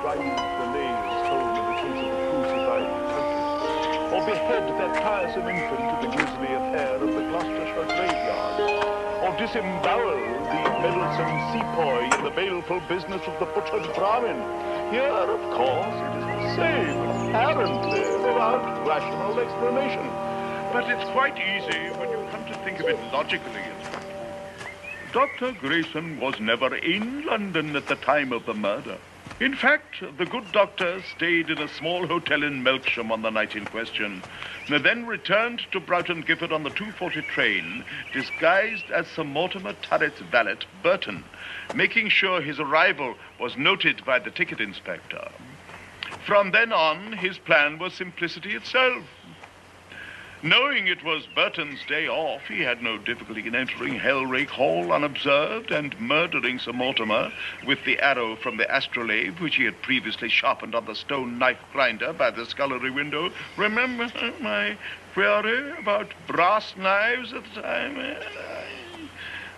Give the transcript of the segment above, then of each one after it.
drive the nails home in the case of the crucified countess, or behead that tiresome infant in the grisly affair of the Gloucestershire graveyard, or disembowel the meddlesome sepoy in the baleful business of the butchered Brahmin. Here, of course, it is the same, apparently, without rational explanation. But it's quite easy when you come to think of it logically. Dr. Grayson was never in London at the time of the murder. In fact, the good doctor stayed in a small hotel in Melksham on the night in question, and then returned to Broughton, Gifford on the 2:40 train, disguised as Sir Mortimer Turret's valet, Broughton, making sure his arrival was noted by the ticket inspector. From then on, his plan was simplicity itself. Knowing it was Burton's day off, he had no difficulty in entering Hellrake Hall unobserved and murdering Sir Mortimer with the arrow from the astrolabe, which he had previously sharpened on the stone knife grinder by the scullery window. Remember my query about brass knives at the time?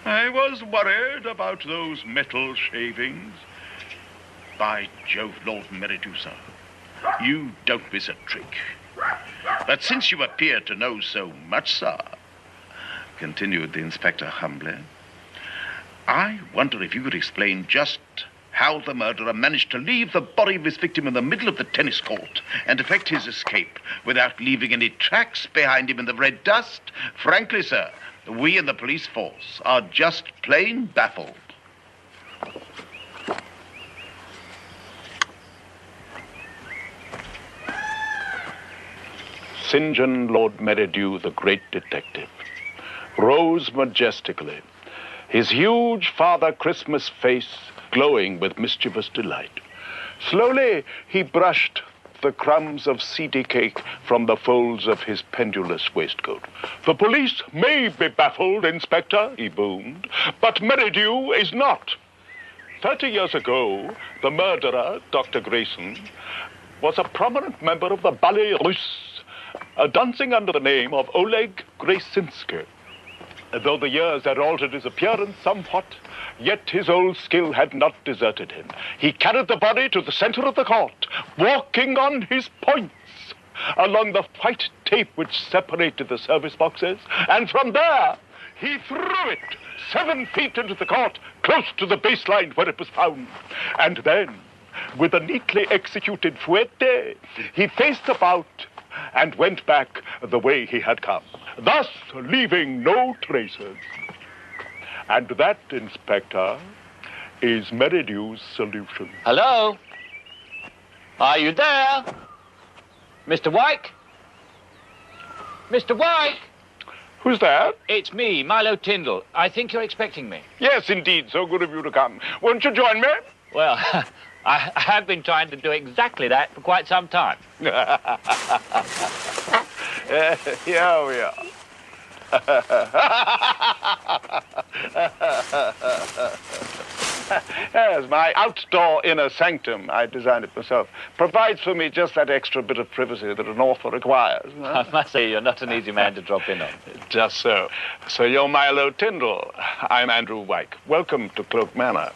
I was worried about those metal shavings. By Jove, Lord Meridew, sir, you don't miss a trick. But since you appear to know so much, sir, continued the inspector humbly, I wonder if you could explain just how the murderer managed to leave the body of his victim in the middle of the tennis court and effect his escape without leaving any tracks behind him in the red dust. Frankly, sir, we in the police force are just plain baffled. St. John Lord Meridew, the great detective, rose majestically, his huge Father Christmas face glowing with mischievous delight. Slowly, he brushed the crumbs of seedy cake from the folds of his pendulous waistcoat. The police may be baffled, Inspector, he boomed, but Meridew is not. 30 years ago, the murderer, Dr. Grayson, was a prominent member of the Ballet Russe, dancing under the name of Oleg Graysinski. Though the years had altered his appearance somewhat, yet his old skill had not deserted him. He carried the body to the center of the court, walking on his points along the white tape which separated the service boxes, and from there he threw it 7 feet into the court, close to the baseline where it was found. And then, with a neatly executed fouette, he faced about and went back the way he had come, thus leaving no traces. And that, Inspector, is Meridew's solution. Hello? Are you there? Mr. Wyke? Mr. Wyke? Who's that? It's me, Milo Tyndall. I think you're expecting me. Yes, indeed. So good of you to come. Won't you join me? Well, I have been trying to do exactly that for quite some time. Here we are. Yes, my outdoor inner sanctum, I designed it myself, provides for me just that extra bit of privacy that an author requires. I must say, you're not an easy man to drop in on. Just so. So you're Milo Tyndall. I'm Andrew Wyke. Welcome to Cloak Manor.